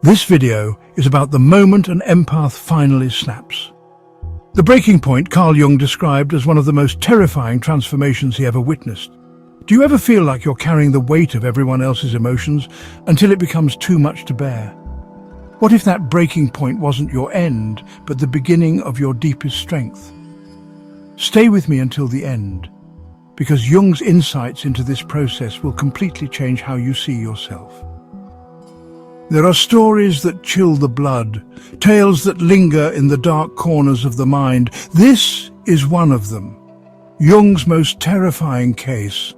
This video is about the moment an empath finally snaps. The breaking point Carl Jung described as one of the most terrifying transformations he ever witnessed. Do you ever feel like you're carrying the weight of everyone else's emotions until it becomes too much to bear? What if that breaking point wasn't your end, but the beginning of your deepest strength? Stay with me until the end, because Jung's insights into this process will completely change how you see yourself. There are stories that chill the blood, tales that linger in the dark corners of the mind. This is one of them. Jung's most terrifying case.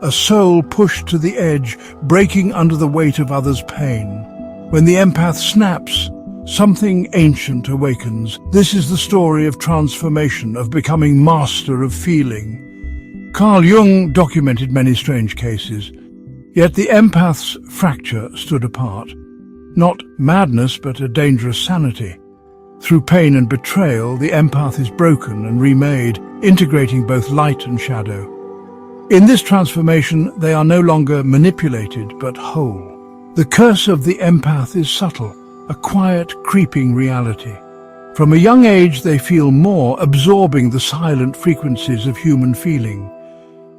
A soul pushed to the edge, breaking under the weight of others' pain. When the empath snaps, something ancient awakens. This is the story of transformation, of becoming master of feeling. Carl Jung documented many strange cases, yet the empath's fracture stood apart. Not madness, but a dangerous sanity. Through pain and betrayal, the empath is broken and remade, integrating both light and shadow. In this transformation, they are no longer manipulated, but whole. The curse of the empath is subtle, a quiet, creeping reality. From a young age, they feel more, absorbing the silent frequencies of human feeling.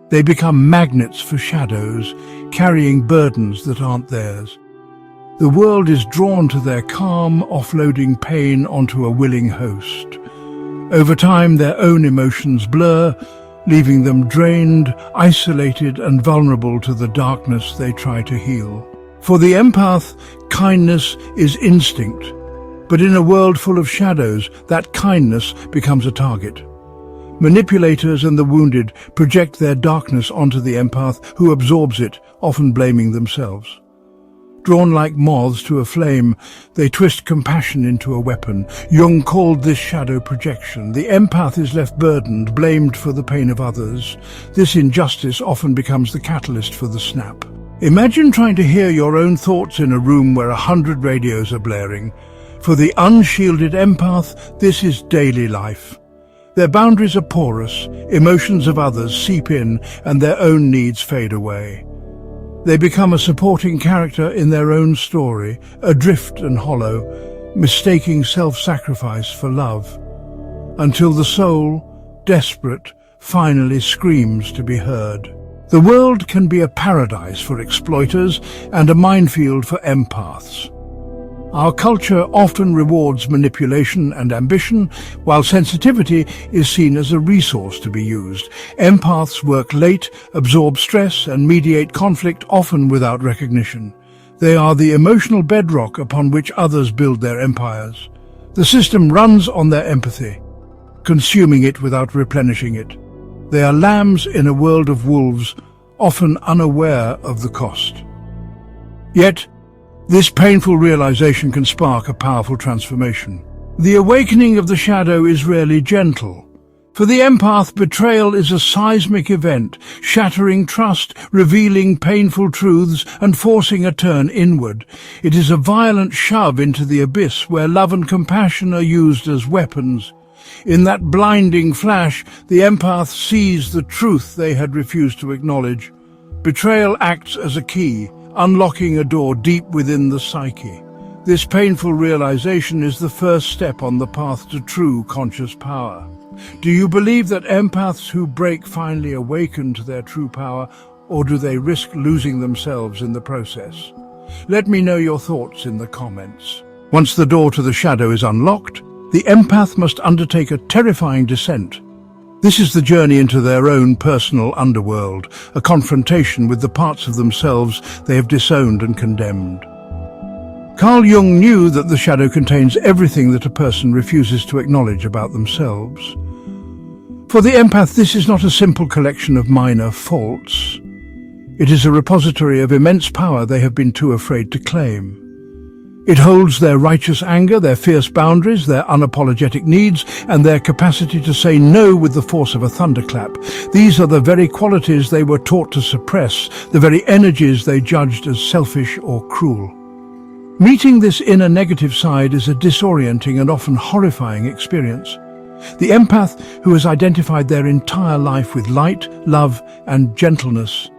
They become magnets for shadows, carrying burdens that aren't theirs. The world is drawn to their calm, offloading pain onto a willing host. Over time, their own emotions blur, leaving them drained, isolated, and vulnerable to the darkness they try to heal. For the empath, kindness is instinct, but in a world full of shadows, that kindness becomes a target. Manipulators and the wounded project their darkness onto the empath, who absorbs it, often blaming themselves. Drawn like moths to a flame, they twist compassion into a weapon. Jung called this shadow projection. The empath is left burdened, blamed for the pain of others. This injustice often becomes the catalyst for the snap. Imagine trying to hear your own thoughts in a room where 100 radios are blaring. For the unshielded empath, this is daily life. Their boundaries are porous, emotions of others seep in, and their own needs fade away. They become a supporting character in their own story, adrift and hollow, mistaking self-sacrifice for love, until the soul, desperate, finally screams to be heard. The world can be a paradise for exploiters and a minefield for empaths. Our culture often rewards manipulation and ambition, while sensitivity is seen as a resource to be used. Empaths work late, absorb stress, and mediate conflict, often without recognition. They are the emotional bedrock upon which others build their empires. The system runs on their empathy, consuming it without replenishing it. They are lambs in a world of wolves, often unaware of the cost. Yet, this painful realization can spark a powerful transformation. The awakening of the shadow is rarely gentle. For the empath, betrayal is a seismic event, shattering trust, revealing painful truths, and forcing a turn inward. It is a violent shove into the abyss where love and compassion are used as weapons. In that blinding flash, the empath sees the truth they had refused to acknowledge. Betrayal acts as a key, unlocking a door deep within the psyche. This painful realization is the first step on the path to true conscious power. Do you believe that empaths who break finally awaken to their true power, or do they risk losing themselves in the process? Let me know your thoughts in the comments. Once the door to the shadow is unlocked, the empath must undertake a terrifying descent. This is the journey into their own personal underworld, a confrontation with the parts of themselves they have disowned and condemned. Carl Jung knew that the shadow contains everything that a person refuses to acknowledge about themselves. For the empath, this is not a simple collection of minor faults. It is a repository of immense power they have been too afraid to claim. It holds their righteous anger, their fierce boundaries, their unapologetic needs, and their capacity to say no with the force of a thunderclap. These are the very qualities they were taught to suppress, the very energies they judged as selfish or cruel. Meeting this inner negative side is a disorienting and often horrifying experience. The empath, who has identified their entire life with light, love, and gentleness,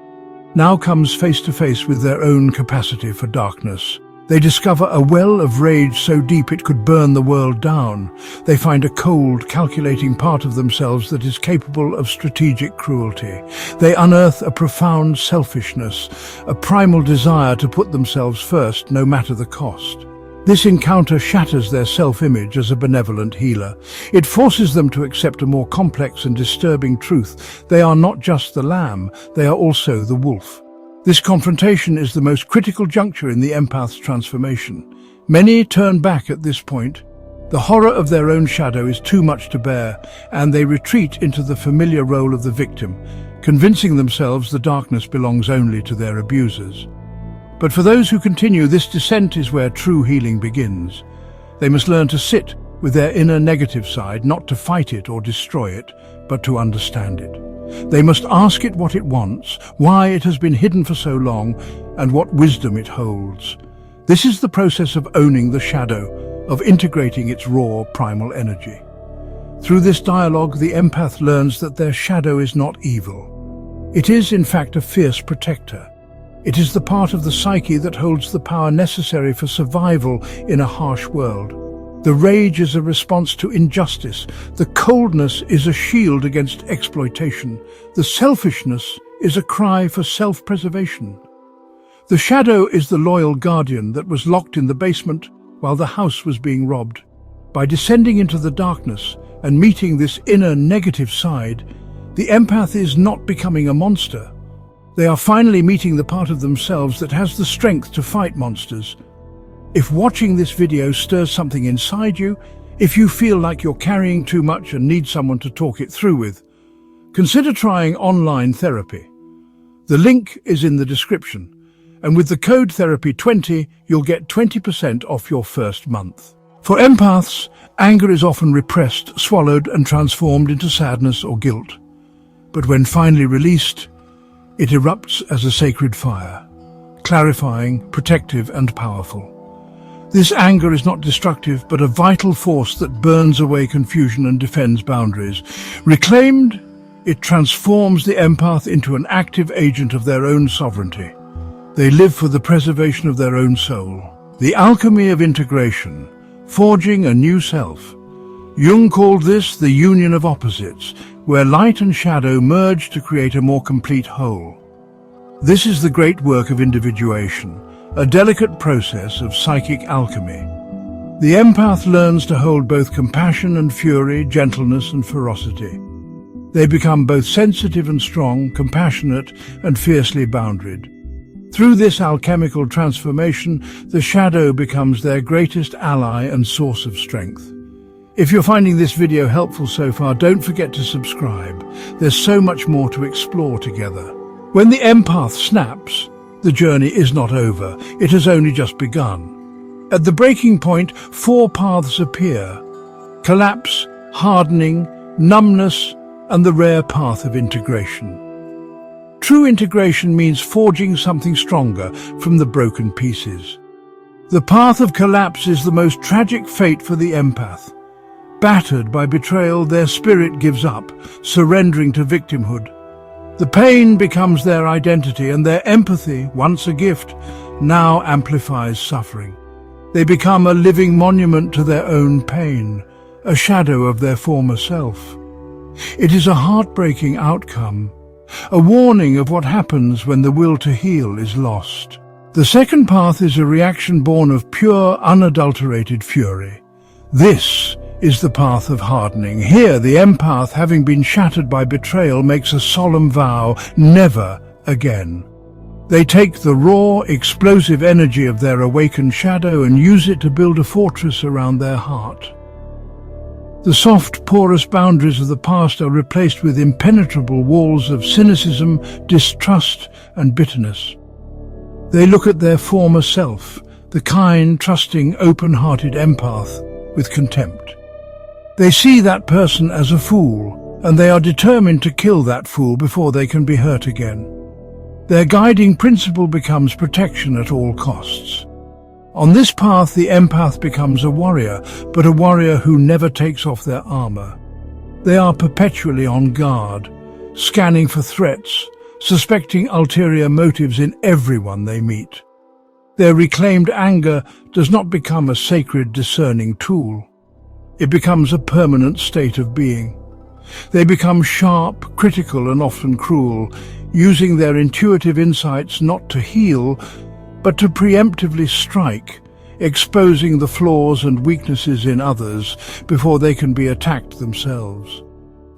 now comes face to face with their own capacity for darkness. They discover a well of rage so deep it could burn the world down. They find a cold, calculating part of themselves that is capable of strategic cruelty. They unearth a profound selfishness, a primal desire to put themselves first, no matter the cost. This encounter shatters their self-image as a benevolent healer. It forces them to accept a more complex and disturbing truth. They are not just the lamb, they are also the wolf. This confrontation is the most critical juncture in the empath's transformation. Many turn back at this point. The horror of their own shadow is too much to bear, and they retreat into the familiar role of the victim, convincing themselves the darkness belongs only to their abusers. But for those who continue, this descent is where true healing begins. They must learn to sit with their inner negative side, not to fight it or destroy it, but to understand it. They must ask it what it wants, why it has been hidden for so long, and what wisdom it holds. This is the process of owning the shadow, of integrating its raw, primal energy. Through this dialogue, the empath learns that their shadow is not evil. It is, in fact, a fierce protector. It is the part of the psyche that holds the power necessary for survival in a harsh world. The rage is a response to injustice. The coldness is a shield against exploitation. The selfishness is a cry for self-preservation. The shadow is the loyal guardian that was locked in the basement while the house was being robbed. By descending into the darkness and meeting this inner negative side, the empath is not becoming a monster. They are finally meeting the part of themselves that has the strength to fight monsters. If watching this video stirs something inside you, if you feel like you're carrying too much and need someone to talk it through with, consider trying online therapy. The link is in the description, and with the code therapy20, you'll get 20% off your first month. For empaths, anger is often repressed, swallowed, and transformed into sadness or guilt. But when finally released, it erupts as a sacred fire, clarifying, protective, and powerful. This anger is not destructive, but a vital force that burns away confusion and defends boundaries. Reclaimed, it transforms the empath into an active agent of their own sovereignty. They live for the preservation of their own soul. The alchemy of integration, forging a new self. Jung called this the union of opposites, where light and shadow merge to create a more complete whole. This is the great work of individuation, a delicate process of psychic alchemy. The empath learns to hold both compassion and fury, gentleness and ferocity. They become both sensitive and strong, compassionate and fiercely boundaried. Through this alchemical transformation, the shadow becomes their greatest ally and source of strength. If you're finding this video helpful so far, don't forget to subscribe. There's so much more to explore together. When the empath snaps, the journey is not over, it has only just begun. At the breaking point, 4 paths appear: collapse, hardening, numbness, and the rare path of integration. True integration means forging something stronger from the broken pieces. The path of collapse is the most tragic fate for the empath. Battered by betrayal, their spirit gives up, surrendering to victimhood. The pain becomes their identity, and their empathy, once a gift, now amplifies suffering. They become a living monument to their own pain, a shadow of their former self. It is a heartbreaking outcome, a warning of what happens when the will to heal is lost. The second path is a reaction born of pure, unadulterated fury. This is the path of hardening. Here, the empath, having been shattered by betrayal, makes a solemn vow: never again. They take the raw, explosive energy of their awakened shadow and use it to build a fortress around their heart. The soft, porous boundaries of the past are replaced with impenetrable walls of cynicism, distrust, and bitterness. They look at their former self, the kind, trusting, open-hearted empath, with contempt. They see that person as a fool, and they are determined to kill that fool before they can be hurt again. Their guiding principle becomes protection at all costs. On this path, the empath becomes a warrior, but a warrior who never takes off their armor. They are perpetually on guard, scanning for threats, suspecting ulterior motives in everyone they meet. Their reclaimed anger does not become a sacred discerning tool. It becomes a permanent state of being. They become sharp, critical, and often cruel, using their intuitive insights not to heal, but to preemptively strike, exposing the flaws and weaknesses in others before they can be attacked themselves.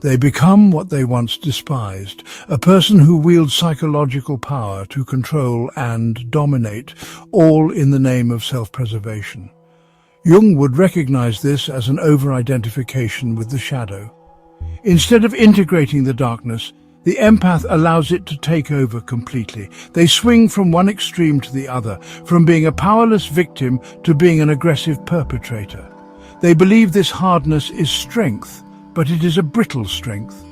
They become what they once despised, a person who wields psychological power to control and dominate, all in the name of self-preservation. Jung would recognize this as an over-identification with the shadow. Instead of integrating the darkness, the empath allows it to take over completely. They swing from one extreme to the other, from being a powerless victim to being an aggressive perpetrator. They believe this hardness is strength, but it is a brittle strength.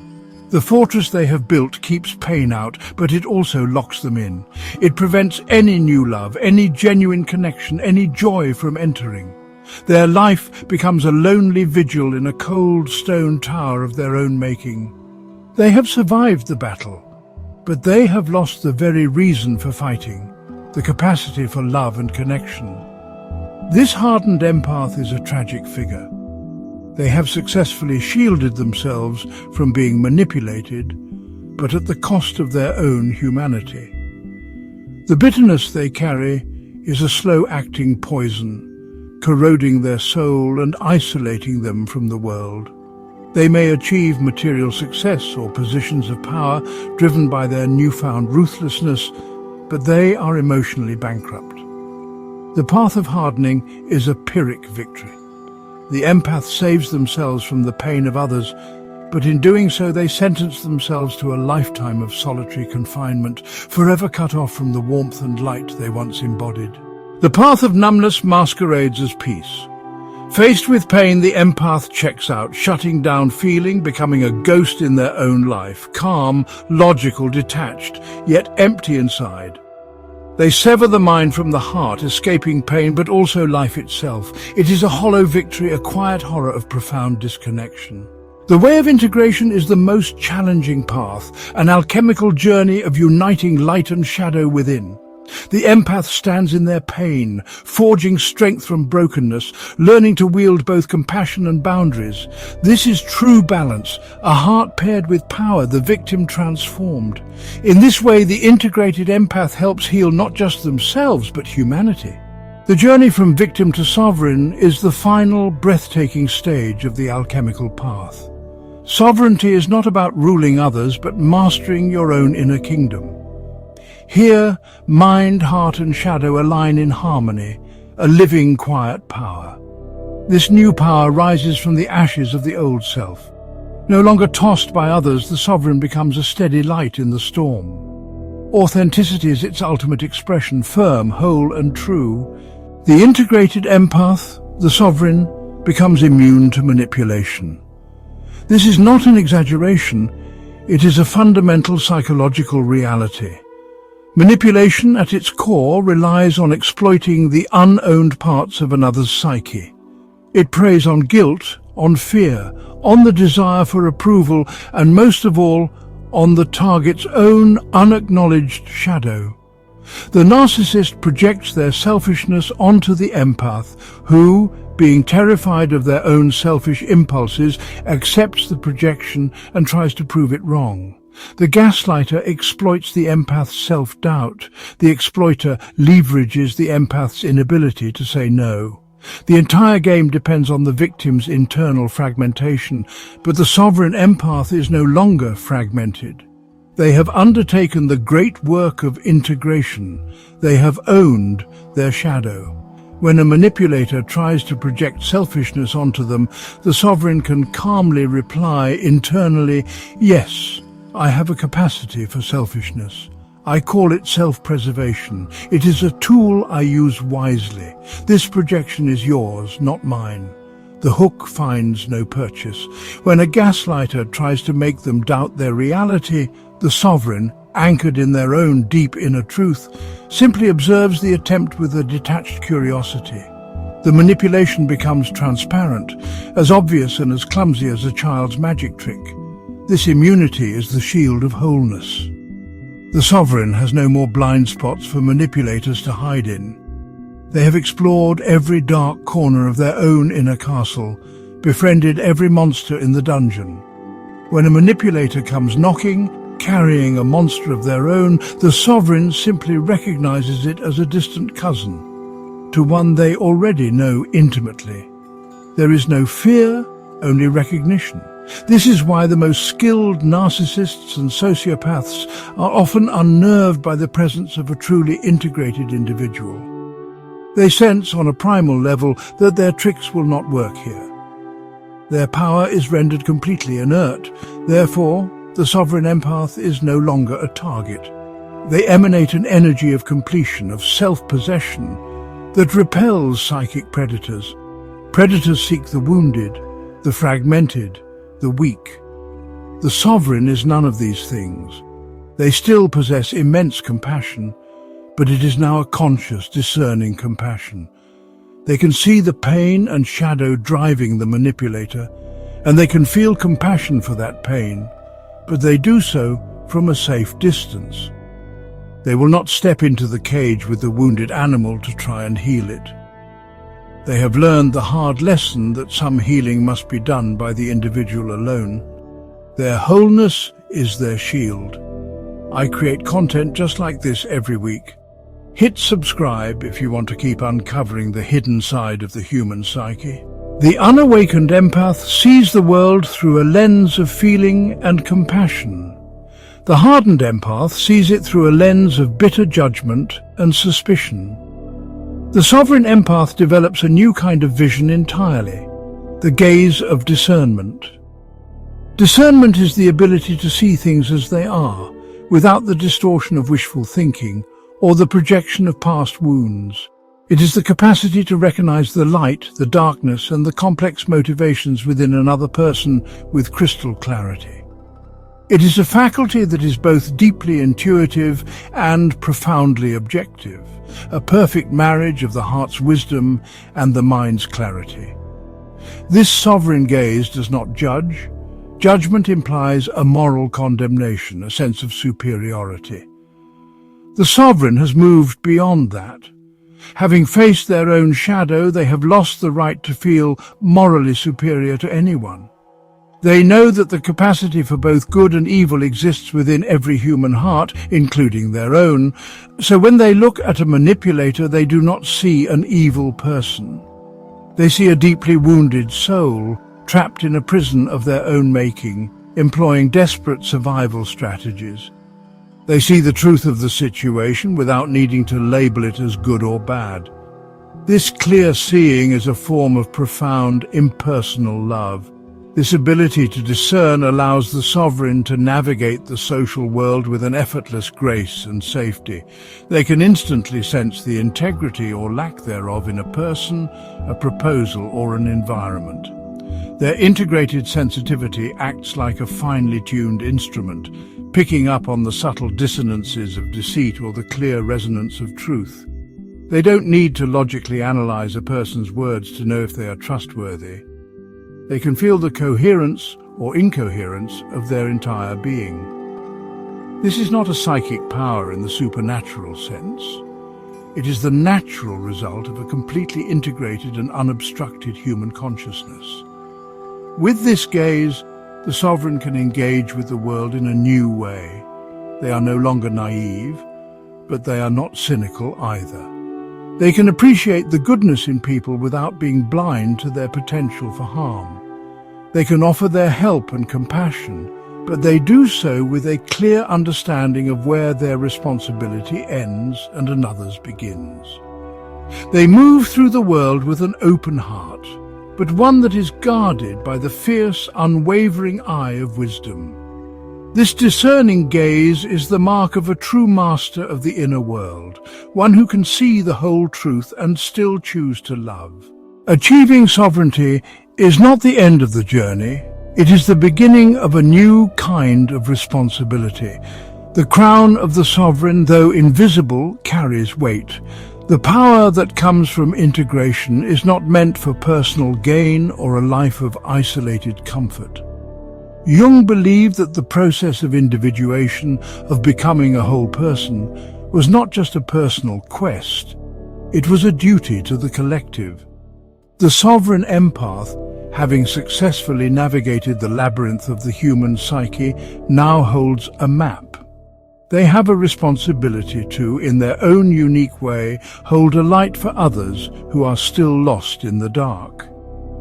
The fortress they have built keeps pain out, but it also locks them in. It prevents any new love, any genuine connection, any joy from entering. Their life becomes a lonely vigil in a cold stone tower of their own making. They have survived the battle, but they have lost the very reason for fighting, the capacity for love and connection. This hardened empath is a tragic figure. They have successfully shielded themselves from being manipulated, but at the cost of their own humanity. The bitterness they carry is a slow-acting poison, corroding their soul and isolating them from the world. They may achieve material success or positions of power driven by their newfound ruthlessness, but they are emotionally bankrupt. The path of hardening is a Pyrrhic victory. The empath saves themselves from the pain of others, but in doing so they sentence themselves to a lifetime of solitary confinement, forever cut off from the warmth and light they once embodied. The path of numbness masquerades as peace. Faced with pain, the empath checks out, shutting down feeling, becoming a ghost in their own life, calm, logical, detached, yet empty inside. They sever the mind from the heart, escaping pain, but also life itself. It is a hollow victory, a quiet horror of profound disconnection. The way of integration is the most challenging path, an alchemical journey of uniting light and shadow within. The empath stands in their pain, forging strength from brokenness, learning to wield both compassion and boundaries. This is true balance, a heart paired with power, the victim transformed. In this way, the integrated empath helps heal not just themselves, but humanity. The journey from victim to sovereign is the final, breathtaking stage of the alchemical path. Sovereignty is not about ruling others, but mastering your own inner kingdom. Here, mind, heart and shadow align in harmony, a living, quiet power. This new power rises from the ashes of the old self. No longer tossed by others, the sovereign becomes a steady light in the storm. Authenticity is its ultimate expression, firm, whole and true. The integrated empath, the sovereign, becomes immune to manipulation. This is not an exaggeration, it is a fundamental psychological reality. Manipulation at its core relies on exploiting the unowned parts of another's psyche. It preys on guilt, on fear, on the desire for approval, and most of all, on the target's own unacknowledged shadow. The narcissist projects their selfishness onto the empath, who, being terrified of their own selfish impulses, accepts the projection and tries to prove it wrong. The gaslighter exploits the empath's self-doubt. The exploiter leverages the empath's inability to say no. The entire game depends on the victim's internal fragmentation, but the sovereign empath is no longer fragmented. They have undertaken the great work of integration. They have owned their shadow. When a manipulator tries to project selfishness onto them, the sovereign can calmly reply internally, "Yes, I have a capacity for selfishness. I call it self-preservation. It is a tool I use wisely. This projection is yours, not mine." The hook finds no purchase. When a gaslighter tries to make them doubt their reality, the sovereign, anchored in their own deep inner truth, simply observes the attempt with a detached curiosity. The manipulation becomes transparent, as obvious and as clumsy as a child's magic trick. This immunity is the shield of wholeness. The sovereign has no more blind spots for manipulators to hide in. They have explored every dark corner of their own inner castle, befriended every monster in the dungeon. When a manipulator comes knocking, carrying a monster of their own, the sovereign simply recognizes it as a distant cousin, to one they already know intimately. There is no fear, only recognition. This is why the most skilled narcissists and sociopaths are often unnerved by the presence of a truly integrated individual. They sense on a primal level that their tricks will not work here. Their power is rendered completely inert. Therefore, the sovereign empath is no longer a target. They emanate an energy of completion, of self-possession, that repels psychic predators. Predators seek the wounded, the fragmented, the weak. The sovereign is none of these things. They still possess immense compassion, but it is now a conscious, discerning compassion. They can see the pain and shadow driving the manipulator, and they can feel compassion for that pain, but they do so from a safe distance. They will not step into the cage with the wounded animal to try and heal it. They have learned the hard lesson that some healing must be done by the individual alone. Their wholeness is their shield. I create content just like this every week. Hit subscribe if you want to keep uncovering the hidden side of the human psyche. The unawakened empath sees the world through a lens of feeling and compassion. The hardened empath sees it through a lens of bitter judgment and suspicion. The sovereign empath develops a new kind of vision entirely, the gaze of discernment. Discernment is the ability to see things as they are, without the distortion of wishful thinking or the projection of past wounds. It is the capacity to recognize the light, the darkness, and the complex motivations within another person with crystal clarity. It is a faculty that is both deeply intuitive and profoundly objective, a perfect marriage of the heart's wisdom and the mind's clarity. This sovereign gaze does not judge. Judgment implies a moral condemnation, a sense of superiority. The sovereign has moved beyond that. Having faced their own shadow, they have lost the right to feel morally superior to anyone. They know that the capacity for both good and evil exists within every human heart, including their own, so when they look at a manipulator, they do not see an evil person. They see a deeply wounded soul, trapped in a prison of their own making, employing desperate survival strategies. They see the truth of the situation without needing to label it as good or bad. This clear seeing is a form of profound, impersonal love. This ability to discern allows the sovereign to navigate the social world with an effortless grace and safety. They can instantly sense the integrity or lack thereof in a person, a proposal, or an environment. Their integrated sensitivity acts like a finely tuned instrument, picking up on the subtle dissonances of deceit or the clear resonance of truth. They don't need to logically analyze a person's words to know if they are trustworthy. They can feel the coherence or incoherence of their entire being. This is not a psychic power in the supernatural sense. It is the natural result of a completely integrated and unobstructed human consciousness. With this gaze, the sovereign can engage with the world in a new way. They are no longer naive, but they are not cynical either. They can appreciate the goodness in people without being blind to their potential for harm. They can offer their help and compassion, but they do so with a clear understanding of where their responsibility ends and another's begins. They move through the world with an open heart, but one that is guarded by the fierce, unwavering eye of wisdom. This discerning gaze is the mark of a true master of the inner world, one who can see the whole truth and still choose to love. Achieving sovereignty is not the end of the journey. It is the beginning of a new kind of responsibility. The crown of the sovereign, though invisible, carries weight. The power that comes from integration is not meant for personal gain or a life of isolated comfort. Jung believed that the process of individuation, of becoming a whole person, was not just a personal quest. It was a duty to the collective. The sovereign empath, having successfully navigated the labyrinth of the human psyche, now holds a map. They have a responsibility to, in their own unique way, hold a light for others who are still lost in the dark.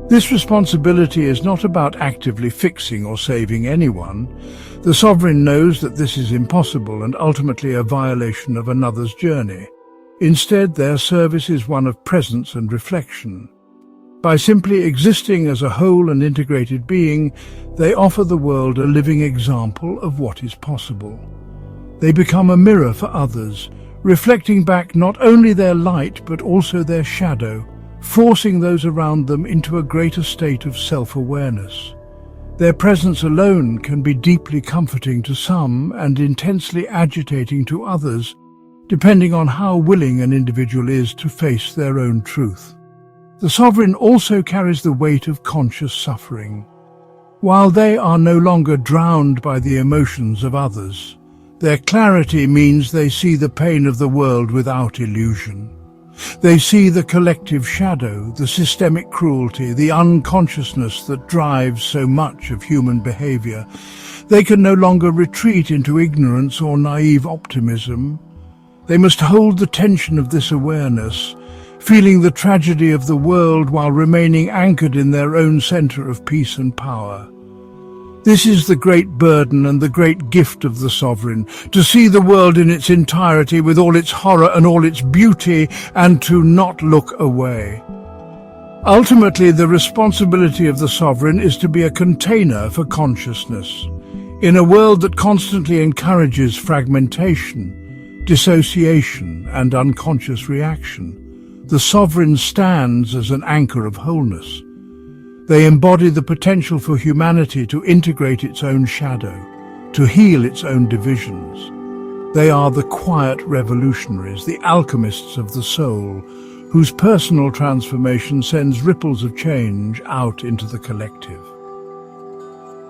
This responsibility is not about actively fixing or saving anyone. The sovereign knows that this is impossible and ultimately a violation of another's journey. Instead, their service is one of presence and reflection. By simply existing as a whole and integrated being, they offer the world a living example of what is possible. They become a mirror for others, reflecting back not only their light but also their shadow, forcing those around them into a greater state of self-awareness. Their presence alone can be deeply comforting to some and intensely agitating to others, depending on how willing an individual is to face their own truth. The sovereign also carries the weight of conscious suffering. While they are no longer drowned by the emotions of others, their clarity means they see the pain of the world without illusion. They see the collective shadow, the systemic cruelty, the unconsciousness that drives so much of human behavior. They can no longer retreat into ignorance or naive optimism. They must hold the tension of this awareness, feeling the tragedy of the world while remaining anchored in their own center of peace and power. This is the great burden and the great gift of the sovereign, to see the world in its entirety with all its horror and all its beauty, and to not look away. Ultimately, the responsibility of the sovereign is to be a container for consciousness. In a world that constantly encourages fragmentation, dissociation, and unconscious reaction, the sovereign stands as an anchor of wholeness. They embody the potential for humanity to integrate its own shadow, to heal its own divisions. They are the quiet revolutionaries, the alchemists of the soul, whose personal transformation sends ripples of change out into the collective.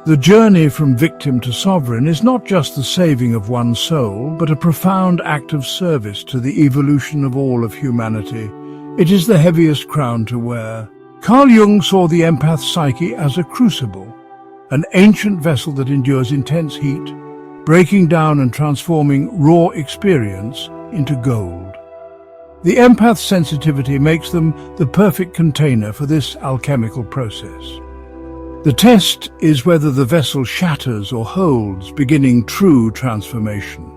The journey from victim to sovereign is not just the saving of one soul, but a profound act of service to the evolution of all of humanity. It is the heaviest crown to wear. Carl Jung saw the empath psyche as a crucible, an ancient vessel that endures intense heat, breaking down and transforming raw experience into gold. The empath's sensitivity makes them the perfect container for this alchemical process. The test is whether the vessel shatters or holds, beginning true transformation.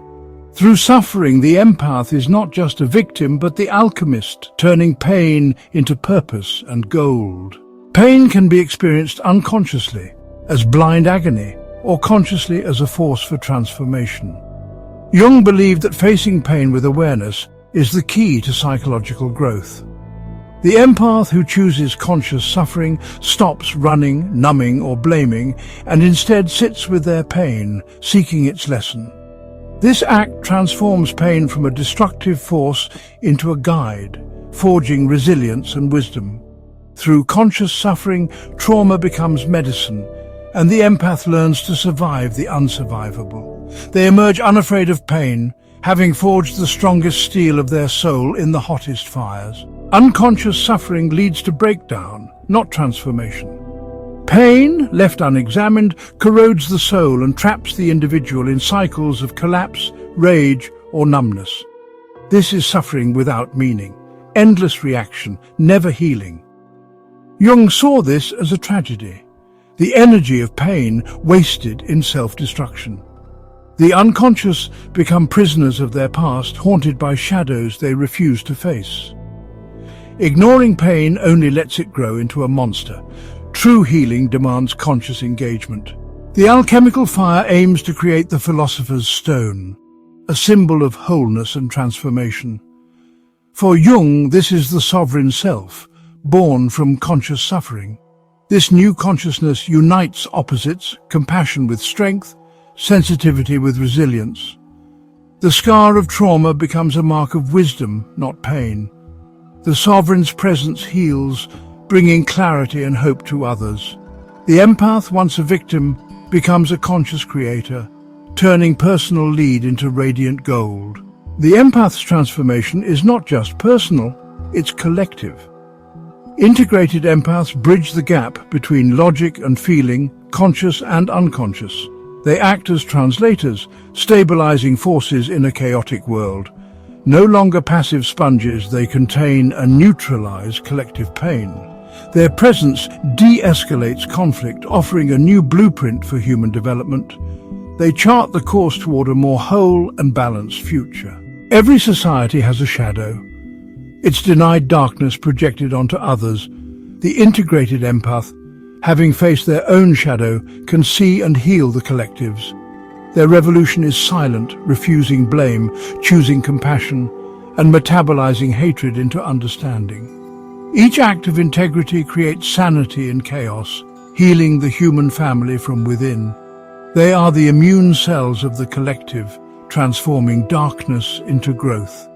Through suffering, the empath is not just a victim, but the alchemist, turning pain into purpose and gold. Pain can be experienced unconsciously, as blind agony, or consciously as a force for transformation. Jung believed that facing pain with awareness is the key to psychological growth. The empath who chooses conscious suffering stops running, numbing, or blaming, and instead sits with their pain, seeking its lesson. This act transforms pain from a destructive force into a guide, forging resilience and wisdom. Through conscious suffering, trauma becomes medicine, and the empath learns to survive the unsurvivable. They emerge unafraid of pain, having forged the strongest steel of their soul in the hottest fires. Unconscious suffering leads to breakdown, not transformation. Pain, left unexamined, corrodes the soul and traps the individual in cycles of collapse, rage, or numbness. This is suffering without meaning, endless reaction, never healing. Jung saw this as a tragedy, the energy of pain wasted in self-destruction. The unconscious become prisoners of their past, haunted by shadows they refuse to face. Ignoring pain only lets it grow into a monster. True healing demands conscious engagement. The alchemical fire aims to create the philosopher's stone, a symbol of wholeness and transformation. For Jung, this is the sovereign self, born from conscious suffering. This new consciousness unites opposites, compassion with strength, sensitivity with resilience. The scar of trauma becomes a mark of wisdom, not pain. The sovereign's presence heals, bringing clarity and hope to others. The empath, once a victim, becomes a conscious creator, turning personal lead into radiant gold. The empath's transformation is not just personal, it's collective. Integrated empaths bridge the gap between logic and feeling, conscious and unconscious. They act as translators, stabilizing forces in a chaotic world. No longer passive sponges, they contain and neutralize collective pain. Their presence de-escalates conflict, offering a new blueprint for human development. They chart the course toward a more whole and balanced future. Every society has a shadow. It's denied darkness projected onto others. The integrated empath, having faced their own shadow, can see and heal the collectives. Their revolution is silent, refusing blame, choosing compassion, and metabolizing hatred into understanding. Each act of integrity creates sanity in chaos, healing the human family from within. They are the immune cells of the collective, transforming darkness into growth.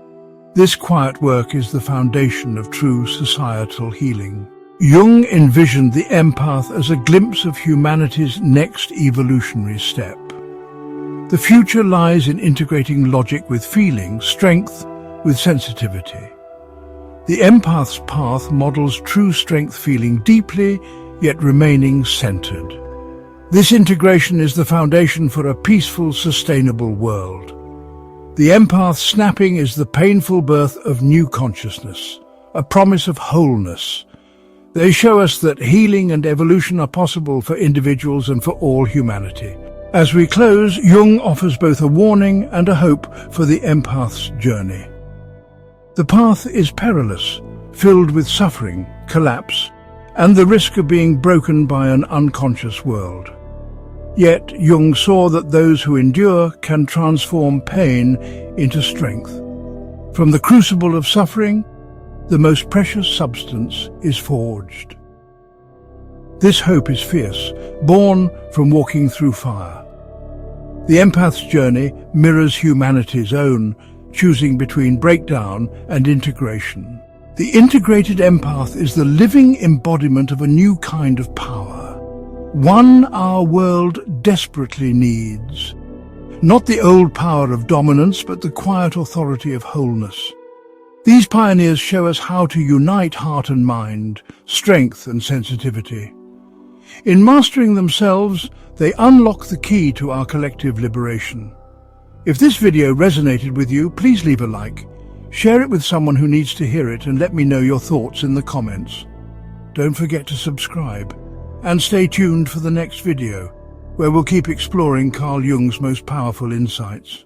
This quiet work is the foundation of true societal healing. Jung envisioned the empath as a glimpse of humanity's next evolutionary step. The future lies in integrating logic with feeling, strength with sensitivity. The empath's path models true strength, feeling deeply, yet remaining centered. This integration is the foundation for a peaceful, sustainable world. The empath snapping is the painful birth of new consciousness, a promise of wholeness. They show us that healing and evolution are possible for individuals and for all humanity. As we close, Jung offers both a warning and a hope for the empath's journey. The path is perilous, filled with suffering, collapse, and the risk of being broken by an unconscious world. Yet Jung saw that those who endure can transform pain into strength. From the crucible of suffering, the most precious substance is forged. This hope is fierce, born from walking through fire. The empath's journey mirrors humanity's own, choosing between breakdown and integration. The integrated empath is the living embodiment of a new kind of power. One our world desperately needs. Not the old power of dominance, but the quiet authority of wholeness. These pioneers show us how to unite heart and mind, strength and sensitivity. In mastering themselves, they unlock the key to our collective liberation. If this video resonated with you, please leave a like. Share it with someone who needs to hear it and let me know your thoughts in the comments. Don't forget to subscribe. And stay tuned for the next video, where we'll keep exploring Carl Jung's most powerful insights.